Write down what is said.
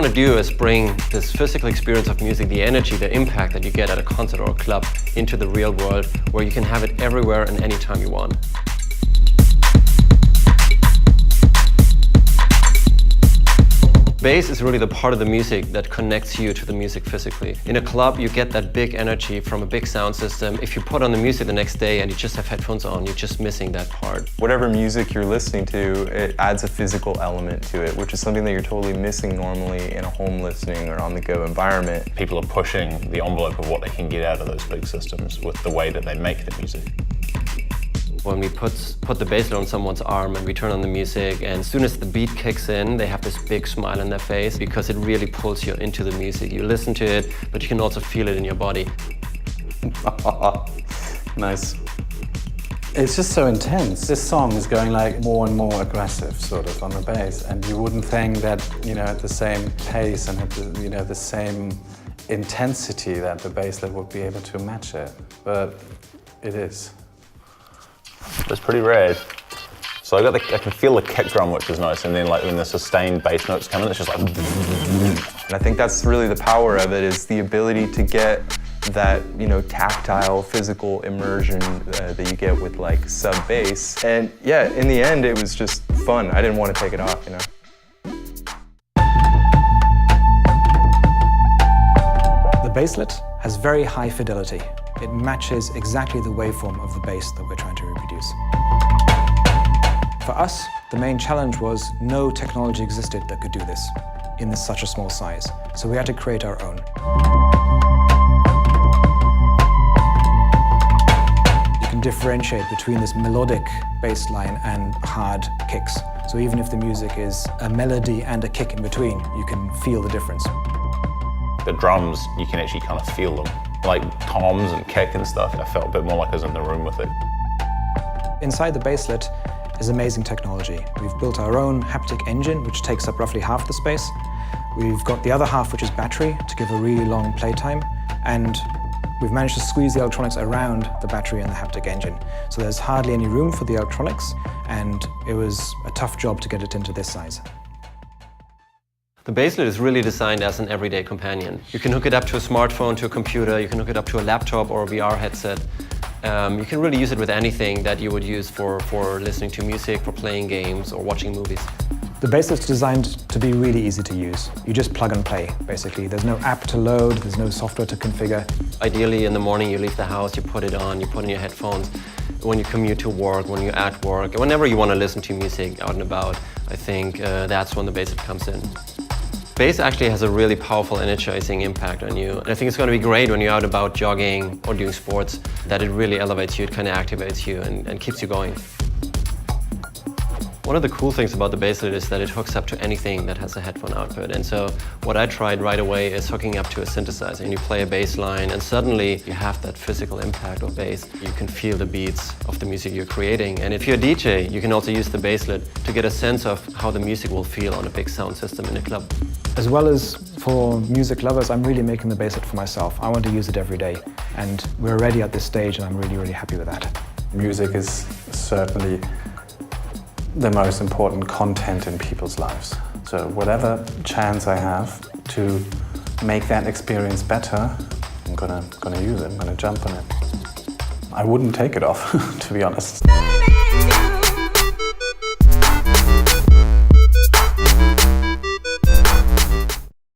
want to do is bring this physical experience of music, the energy, the impact that you get at a concert or a club into the real world, where you can have it everywhere and anytime you want. Bass is really the part of the music that connects you to the music physically. In a club, you get that big energy from a big sound system. If you put on the music the next day and you just have headphones on, you're just missing that part. Whatever music you're listening to, it adds a physical element to it, which is something that you're totally missing normally in a home listening or on-the-go environment. People are pushing the envelope of what they can get out of those big systems with the way that they make the music. When we put the bass on someone's arm and we turn on the music, and as soon as the beat kicks in, they have this big smile on their face because it really pulls you into the music. You listen to it, but you can also feel it in your body. Nice. It's just so intense. This song is going like more and more aggressive, sort of, on the bass, and you wouldn't think that, at the same pace and at the, the same intensity that the basslet would be able to match it, but it is. It's pretty rad. So I can feel the kick drum, which is nice, and then like when the sustained bass notes come in, it's just like. And I think that's really the power of it, is the ability to get that tactile, physical immersion that you get with like sub bass. And yeah, in the end, it was just fun. I didn't want to take it off, The basslet has very high fidelity. It matches exactly the waveform of the bass that we're trying to reproduce. For us, the main challenge was no technology existed that could do this in such a small size, so we had to create our own. You can differentiate between this melodic bass line and hard kicks. So even if the music is a melody and a kick in between, you can feel the difference. The drums, you can actually kind of feel them. Like toms and kick and stuff, I felt a bit more like I was in the room with it. Inside the basslet is amazing technology. We've built our own haptic engine, which takes up roughly half the space. We've got the other half, which is battery, to give a really long playtime. And we've managed to squeeze the electronics around the battery and the haptic engine. So there's hardly any room for the electronics, and it was a tough job to get it into this size. The basslet is really designed as an everyday companion. You can hook it up to a smartphone, to a computer, you can hook it up to a laptop or a VR headset. You can really use it with anything that you would use for listening to music, for playing games or watching movies. The basslet's designed to be really easy to use. You just plug and play, basically. There's no app to load, there's no software to configure. Ideally, in the morning you leave the house, you put it on, you put in your headphones. When you commute to work, when you're at work, whenever you want to listen to music out and about, I think that's when the basslet comes in. Bass actually has a really powerful energizing impact on you. And I think it's going to be great when you're out about jogging or doing sports, that it really elevates you, it kind of activates you and keeps you going. One of the cool things about the basslet is that it hooks up to anything that has a headphone output. And so what I tried right away is hooking up to a synthesizer, and you play a bass line and suddenly you have that physical impact of bass. You can feel the beats of the music you're creating. And if you're a DJ, you can also use the basslet to get a sense of how the music will feel on a big sound system in a club. As well as for music lovers, I'm really making the basslet for myself. I want to use it every day, and we're already at this stage, and I'm really, really happy with that. Music is certainly the most important content in people's lives. So whatever chance I have to make that experience better, I'm gonna use it, I'm gonna jump on it. I wouldn't take it off, to be honest.